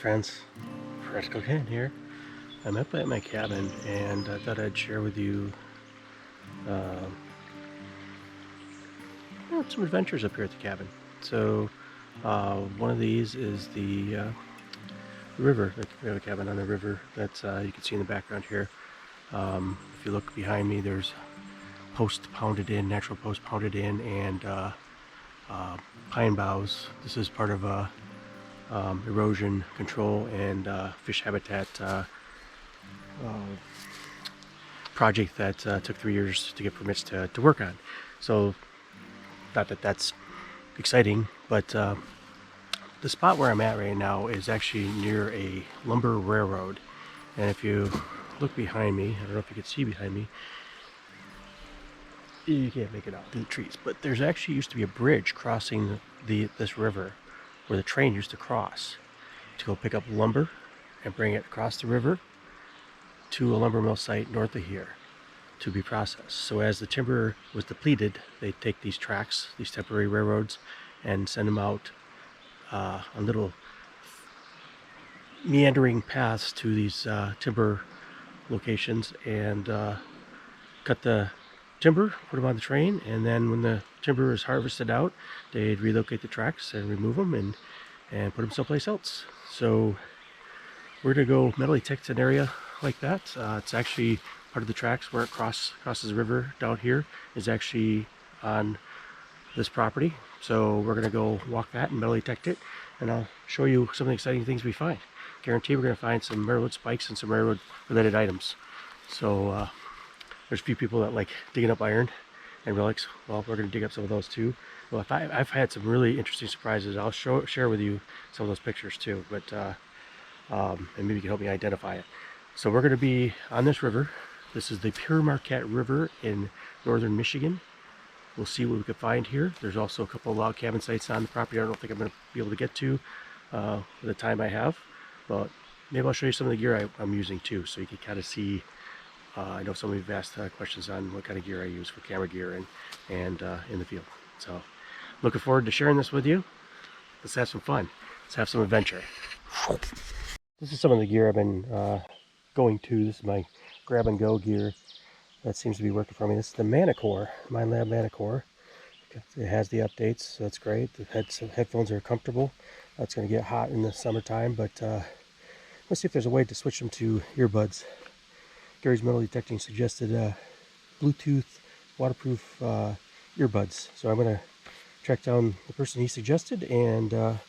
friends, Practical Ken here. I'm up at my cabin and I thought I'd share with you uh, some adventures up here at the cabin. So one of these is the river. We have a cabin on the river that you can see in the background here. If you look behind me, there's post pounded in, natural post pounded in, and pine boughs. This is part of a erosion control and fish habitat project that took 3 years to get permits to work on. So not that that's exciting, but the spot where I'm at right now is actually near a lumber railroad. And if you look behind me, I don't know if you can see behind me, you can't make it out through the trees, but there's actually used to be a bridge crossing this river where the train used to cross to go pick up lumber and bring it across the river to a lumber mill site north of here to be processed. So as the timber was depleted, they take these tracks, these temporary railroads, and send them out on little meandering paths to these timber locations and cut the timber, put them on the train, and then when the timber is harvested out, they'd relocate the tracks and remove them and put them someplace else. So we're gonna go metal detect an area like that. It's actually part of the tracks where it crosses the river down here is actually on this property. So we're gonna go walk that and metal detect it, and I'll show you some of the exciting things we find. Guarantee we're gonna find some railroad spikes and some railroad related items. So there's a few people that like digging up iron and relics. Well, we're going to dig up some of those too. Well, I've had some really interesting surprises. I'll share with you some of those pictures too, but and maybe you can help me identify it. So we're going to be on this river. This is the Pure Marquette River in northern Michigan. We'll see what we can find here. There's also a couple of log cabin sites on the property I don't think I'm going to be able to get to with the time I have, but maybe I'll show you some of the gear I'm using too, so you can kind of see. I know some of you have asked questions on what kind of gear I use for camera gear and in the field. So looking forward to sharing this with you. Let's have some fun. Let's have some adventure. This is some of the gear I've been going to. This is my grab and go gear that seems to be working for me. This is the manticore, minelab manticore. It has the updates, so that's great. The headphones are comfortable. It's going to get hot in the summertime, but let's see if there's a way to switch them to earbuds. Gary's Metal Detecting suggested Bluetooth waterproof earbuds. So I'm going to track down the person he suggested, and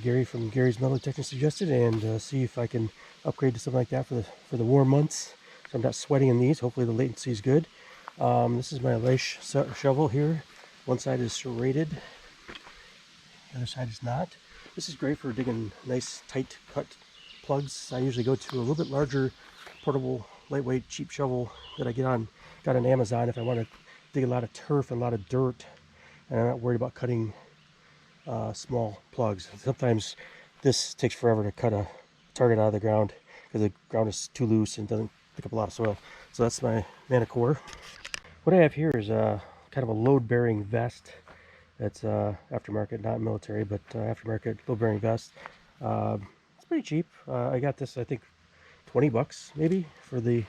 Gary from Gary's Metal Detecting suggested, and see if I can upgrade to something like that for the warm months. So I'm not sweating in these. Hopefully the latency is good. This is my lace shovel here. One side is serrated, the other side is not. This is great for digging nice tight cut plugs. I usually go to a little bit larger portable, lightweight, cheap shovel that I got on Amazon if I want to dig a lot of turf and a lot of dirt, and I'm not worried about cutting small plugs. Sometimes this takes forever to cut a target out of the ground because the ground is too loose and doesn't pick up a lot of soil. So that's my manticore. What I have here is kind of a load-bearing vest. That's aftermarket, not military, but aftermarket load-bearing vest. It's pretty cheap. I got this, I think, 20 bucks maybe for the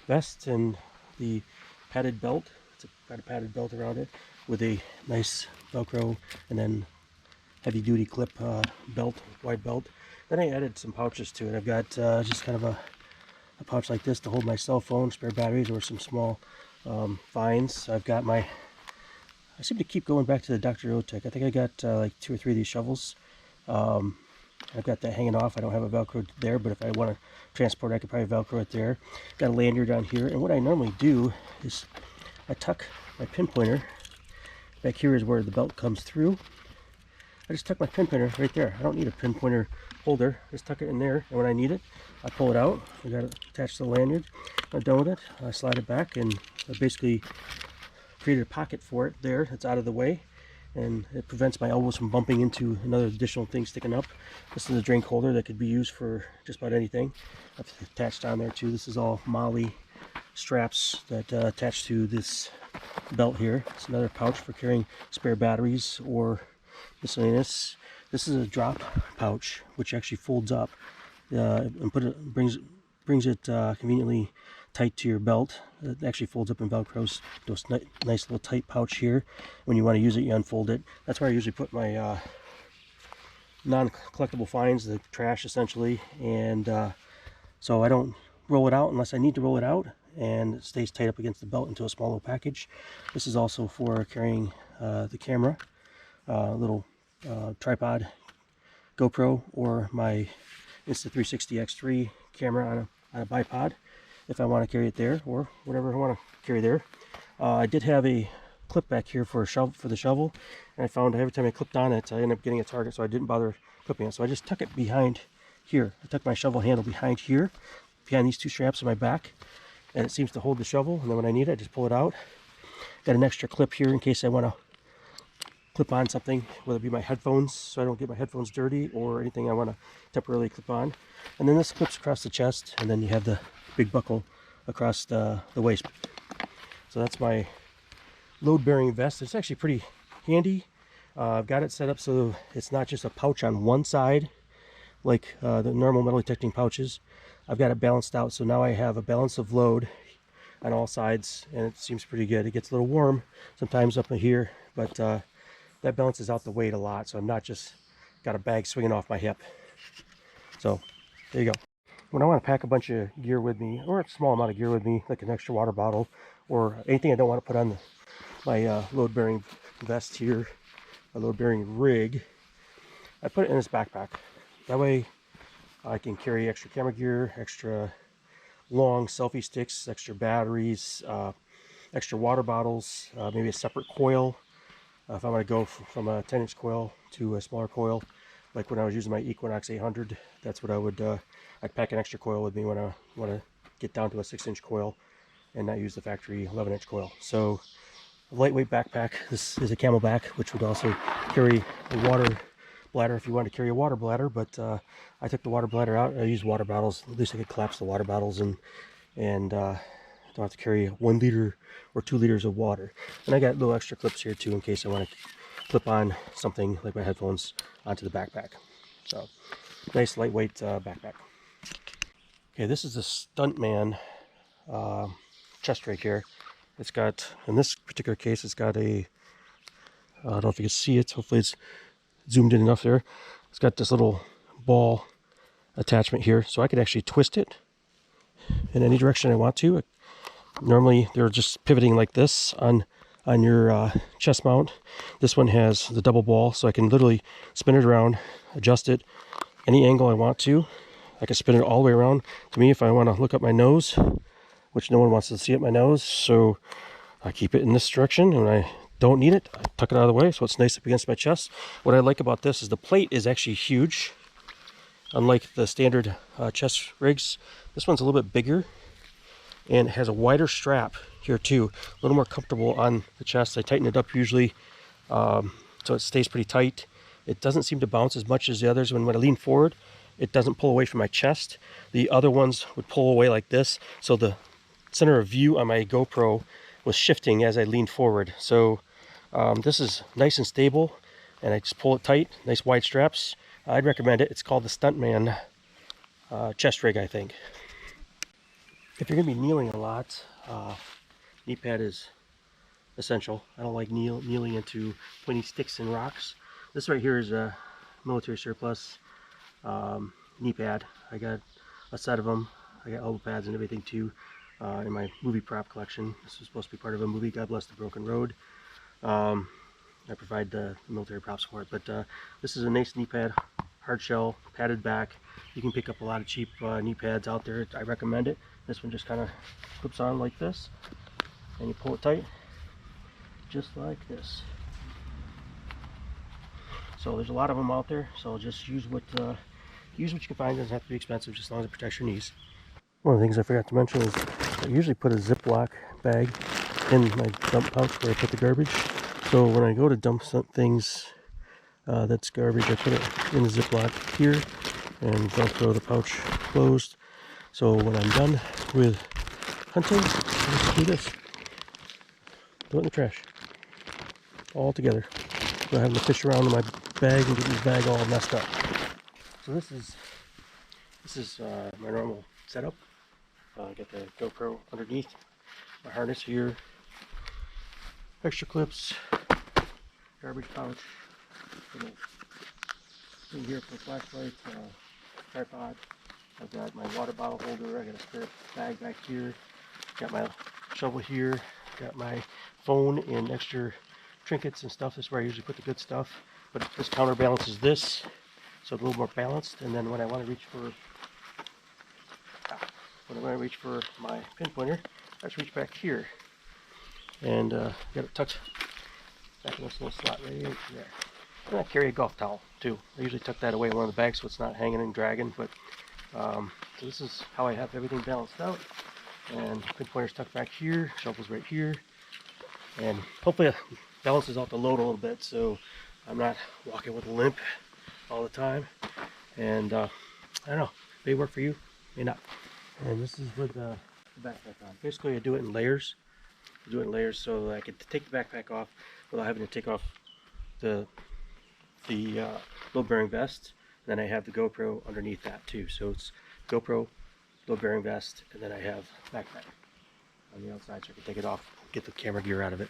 vest and the padded belt. It's got a padded belt around it with a nice Velcro and then heavy duty clip belt, wide belt. Then I added some pouches to it. I've got just kind of a pouch like this to hold my cell phone, spare batteries, or some small fines. I've got I seem to keep going back to the Dr. Otek. I think I got like 2 or 3 of these shovels. I've got that hanging off. I don't have a Velcro there, but if I want to transport, I could probably Velcro it there. Got a lanyard on here, and what I normally do is I tuck my pinpointer. Back here is where the belt comes through. I just tuck my pinpointer right there. I don't need a pinpointer holder. Just tuck it in there, and when I need it, I pull it out. I got it attached to the lanyard. I'm done with it. I slide it back, and I basically created a pocket for it there. It's out of the way, and it prevents my elbows from bumping into another additional thing sticking up. This is a drink holder that could be used for just about anything. I've attached on there too. This is all Molly straps that attach to this belt here. It's another pouch for carrying spare batteries or miscellaneous. This is a drop pouch, which actually folds up and brings it conveniently tight to your belt. It actually folds up and velcros to a nice little tight pouch here. When you want to use it, you unfold it. That's where I usually put my non-collectible finds, the trash essentially, and so I don't roll it out unless I need to roll it out, and it stays tight up against the belt into a small little package. This is also for carrying the camera, little tripod GoPro, or my Insta360X3 camera on a bipod if I want to carry it there, or whatever I want to carry there. I did have a clip back here for the shovel, and I found every time I clipped on it I ended up getting a target, so I didn't bother clipping it. So I just tuck it behind here. I tuck my shovel handle behind here, behind these two straps on my back, and it seems to hold the shovel, and then when I need it I just pull it out. Got an extra clip here in case I want to clip on something, whether it be my headphones so I don't get my headphones dirty, or anything I want to temporarily clip on. And then this clips across the chest, and then you have the big buckle across the waist. So that's my load-bearing vest. It's actually pretty handy. I've got it set up so it's not just a pouch on one side like the normal metal detecting pouches. I've got it balanced out, so now I have a balance of load on all sides, and it seems pretty good. It gets a little warm sometimes up in here, but that balances out the weight a lot, so I'm not just got a bag swinging off my hip. So there you go. When I want to pack a bunch of gear with me, or a small amount of gear with me, like an extra water bottle or anything I don't want to put on my load-bearing vest here, a load-bearing rig, I put it in this backpack. That way I can carry extra camera gear, extra long selfie sticks, extra batteries, extra water bottles, maybe a separate coil. If I want to go from a 10-inch coil to a smaller coil, like when I was using my Equinox 800, that's what I would, I'd pack an extra coil with me when I want to get down to a 6-inch coil and not use the factory 11-inch coil. So a lightweight backpack. This is a Camelback, which would also carry a water bladder if you want to carry a water bladder, but I took the water bladder out. I used water bottles. At least I could collapse the water bottles and don't have to carry 1 liter or 2 liters of water. And I got little extra clips here too in case I want to clip on something like my headphones onto the backpack. So nice lightweight backpack. Okay, this is the Stuntman chest rig here. It's got, in this particular case, it's got a, I don't know if you can see it, hopefully it's zoomed in enough there. It's got this little ball attachment here, so I could actually twist it in any direction I want to. Normally they're just pivoting like this on your chest mount. This one has the double ball, so I can literally spin it around, adjust it any angle I want to. I can spin it all the way around to me if I want to look up my nose, which no one wants to see up my nose, so I keep it in this direction, and when I don't need it, I tuck it out of the way so it's nice up against my chest. What I like about this is the plate is actually huge. Unlike the standard chest rigs, this one's a little bit bigger, and it has a wider strap here too, a little more comfortable on the chest. I tighten it up usually so it stays pretty tight. It doesn't seem to bounce as much as the others. When I lean forward, it doesn't pull away from my chest. The other ones would pull away like this, so the center of view on my GoPro was shifting as I leaned forward. So this is nice and stable, and I just pull it tight. Nice wide straps. I'd recommend it. It's called the Stuntman chest rig, I think. If you're going to be kneeling a lot, knee pad is essential. I don't like kneeling into pointy sticks and rocks. This right here is a military surplus knee pad. I got a set of them. I got elbow pads and everything too in my movie prop collection. This was supposed to be part of a movie, God Bless the Broken Road. I provide the military props for it, but this is a nice knee pad, hard shell, padded back. You can pick up a lot of cheap knee pads out there. I recommend it. This one just kind of clips on like this, and you pull it tight, just like this. So there's a lot of them out there, so just use what you can find. It doesn't have to be expensive, just as long as it protects your knees. One of the things I forgot to mention is I usually put a Ziploc bag in my dump pouch where I put the garbage. So when I go to dump some things that's garbage, I put it in the Ziploc here and don't throw the pouch closed. So when I'm done with hunting, I just do this. Throw it in the trash. All together. So I have to fish around in my bag and get this bag all messed up. So this is my normal setup. I got the GoPro underneath, my harness here, extra clips, garbage pouch, little thing here for flashlight, tripod. I've got my water bottle holder. I got a spare bag back here. Got my shovel here. Got my phone and extra trinkets and stuff. This is where I usually put the good stuff. But this counterbalances this, so it's a little more balanced. And then when I want to reach for my pinpointer, I just reach back here and got it tucked back in this little slot right there. And I carry a golf towel too. I usually tuck that away in one of the bags so it's not hanging and dragging. But so this is how I have everything balanced out. And pinpointer's tucked back here, shovel's right here, and hopefully it balances out the load a little bit so I'm not walking with a limp all the time. And I don't know, may work for you, may not. And this is with the backpack on. Basically I do it in layers. So I can take the backpack off without having to take off the load bearing vest. And then I have the GoPro underneath that too. So it's GoPro, load bearing vest, and then I have backpack on the outside so I can take it off, get the camera gear out of it.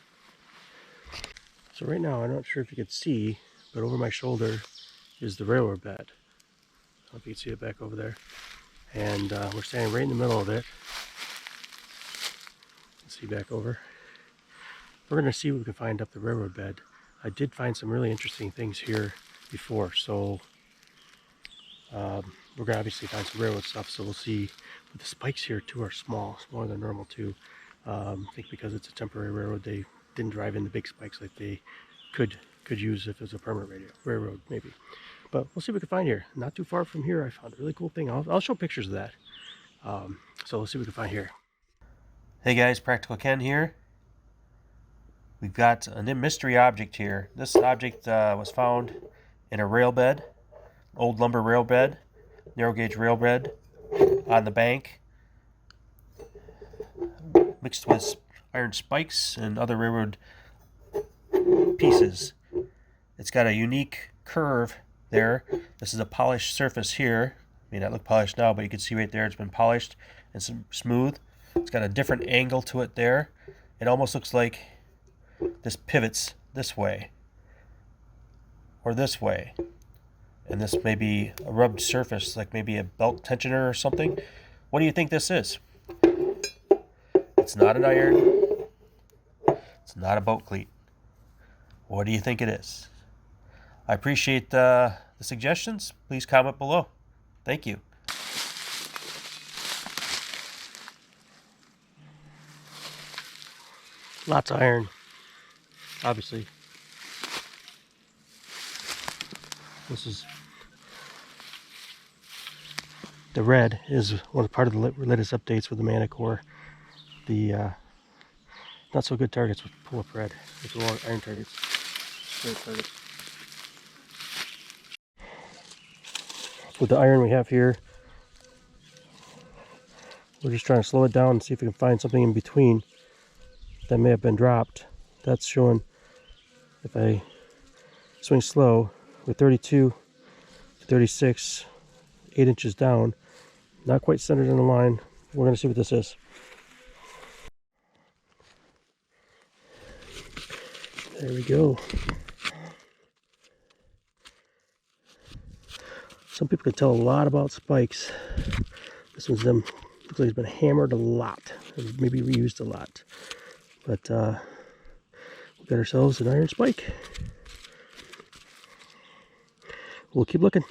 So right now, I'm not sure if you can see, but over my shoulder is the railroad bed. I don't know if you can see it back over there. And we're standing right in the middle of it. Let's see back over. We're going to see what we can find up the railroad bed. I did find some really interesting things here before, so we're going to obviously find some railroad stuff, so we'll see. But the spikes here too are smaller than normal too. I think because it's a temporary railroad, they didn't drive in the big spikes like they could use if it was a permanent railroad maybe. But we'll see what we can find here. Not too far from here, I found a really cool thing. I'll show pictures of that. So we'll see what we can find here. Hey guys, Practical Ken here. We've got a mystery object here. This object was found in a rail bed, old lumber rail bed, narrow gauge rail bed on the bank, mixed with iron spikes and other railroad pieces. It's got a unique curve there. This is a polished surface here. May not look polished now, but you can see right there it's been polished and smooth. It's got a different angle to it there. It almost looks like this pivots this way or this way. And this may be a rubbed surface, like maybe a belt tensioner or something. What do you think this is? It's not an iron. It's not a boat cleat. What do you think it is? I appreciate the suggestions. Please comment below. Thank you. Lots of iron, obviously. This is the red is part of the latest updates with the manticore. The not so good targets with pull up red. It's a lot of iron targets. Great targets. With the iron we have here, we're just trying to slow it down and see if we can find something in between that may have been dropped. That's showing, if I swing slow with 32 to 36, 8 inches down, not quite centered in the line. We're going to see what this is. There we go. Some people can tell a lot about spikes. This one's looks like it's been hammered a lot, and maybe reused a lot. But we got ourselves an iron spike. We'll keep looking.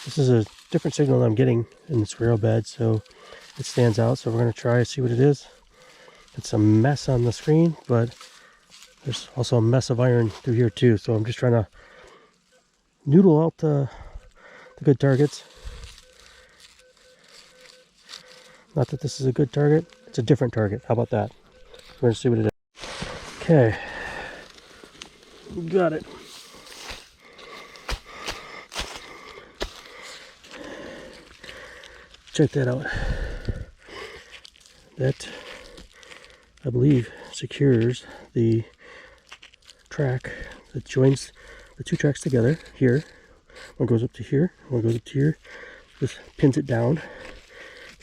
This is a different signal that I'm getting in this rail bed, so it stands out. So we're going to try to see what it is. It's a mess on the screen, but there's also a mess of iron through here too. So I'm just trying to noodle out the good targets. Not that this is a good target, it's a different target. How about that? We're going to see what it is. Okay, got it. Check that out. That, I believe, secures the track that joins the two tracks together here. One goes up to here, one goes up to here. This pins it down,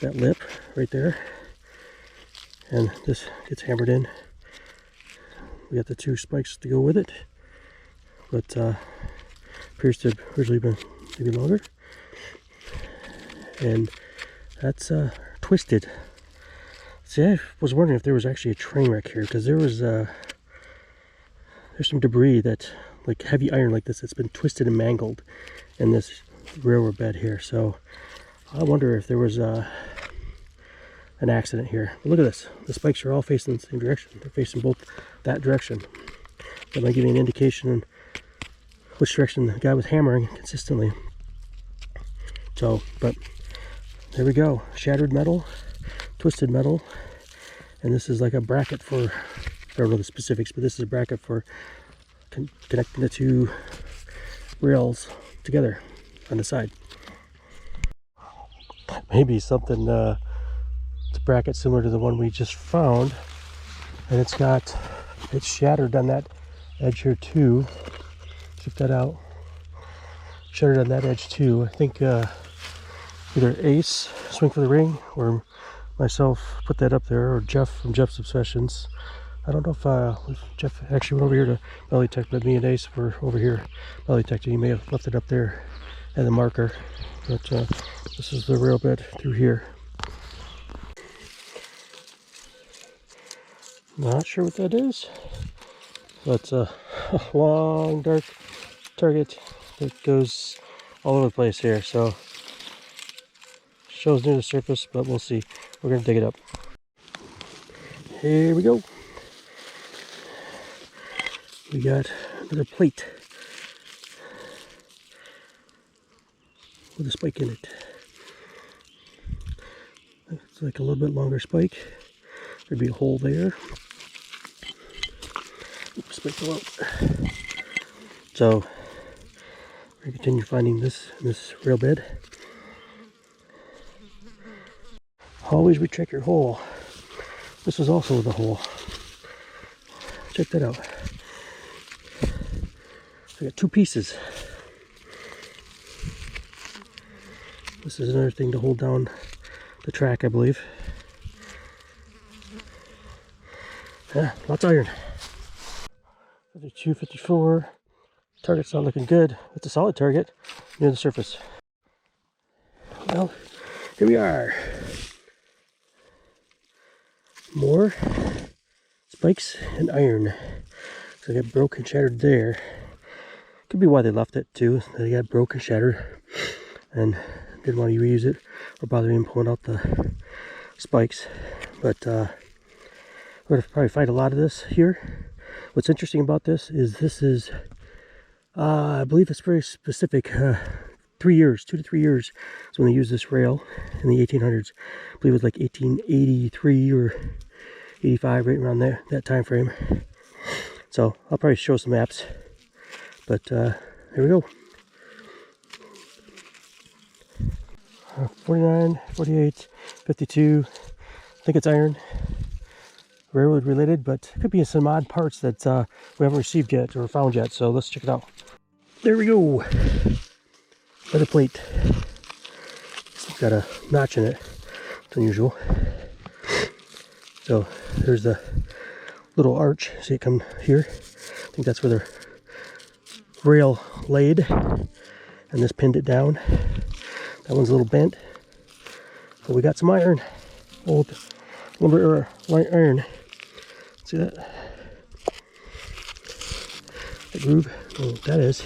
that lip right there. And this gets hammered in. We got the two spikes to go with it. But appears to have originally been maybe longer. And that's twisted. See, I was wondering if there was actually a train wreck here, because there was there's some debris that, like heavy iron like this, that's been twisted and mangled in this railroad bed here. So I wonder if there was an accident here. But look at this. The spikes are all facing the same direction. They're facing both that direction. That might give you an indication on which direction the guy was hammering consistently. So, but there we go. Shattered metal, twisted metal, and this is like a bracket for, I don't know the specifics, but this is a bracket for connecting the two rails together on the side. Maybe something, it's a bracket similar to the one we just found, and it's shattered on that edge here too. Check that out. Shattered on that edge too. I think either Ace, Swing for the Ring, or myself put that up there, or Jeff from Jeff's Obsessions. I don't know if Jeff actually went over here to belly tech, but me and Ace were over here belly tech. He may have left it up there as a marker. But this is the rail bed through here. Not sure what that is, but it's a long dark target that goes all over the place here. So shows near the surface, but we'll see. We're gonna dig it up. Here we go. We got another plate with a spike in it. It's like a little bit longer spike. There'd be a hole there. Oops, spike fell out. So we're gonna continue finding this in this rail bed. Always recheck your hole. This is also the hole. Check that out. I got two pieces. This is another thing to hold down the track, I believe. Yeah, lots of iron. 52, 54. Target's not looking good. It's a solid target near the surface. Well, here we are. More spikes and iron. So they got broke and shattered there. Could be why they left it too. They got broke and shattered and didn't want to reuse it or bother even pulling out the spikes. But we're going to probably find a lot of this here. What's interesting about this is I believe it's very specific. 3 years, 2 to 3 years is when they used this rail in the 1800s. I believe it was like 1883 or 85, right around there, that time frame. So I'll probably show some maps. But here we go. 49, 48, 52. I think it's iron. Railroad related, but it could be some odd parts that we haven't received yet or found yet. So let's check it out. There we go. Another plate. It's got a notch in it. It's unusual. So there's the little arch. See it come here? I think that's where the rail laid, and this pinned it down. That one's a little bent. But we got some iron. Old lumber or light iron. See that? The groove. I don't know what that is.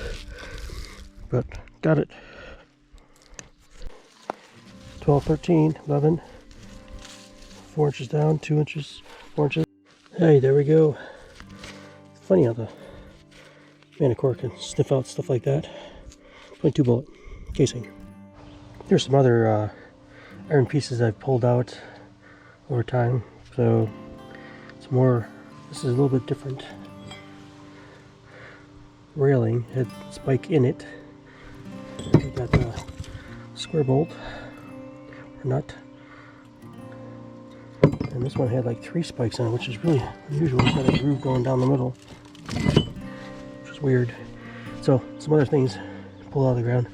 But got it. 12, 13, 11. 4 inches down, 2 inches, 4 inches. Hey, there we go. It's funny how the manticore can sniff out stuff like that. 22 bullet casing. There's some other iron pieces I've pulled out over time. So it's more, this is a little bit different. Railing had spike in it. We got the square bolt or nut. And this one had like 3 spikes on it, which is really unusual. It's got a groove going down the middle, which is weird. So some other things pulled out of the ground.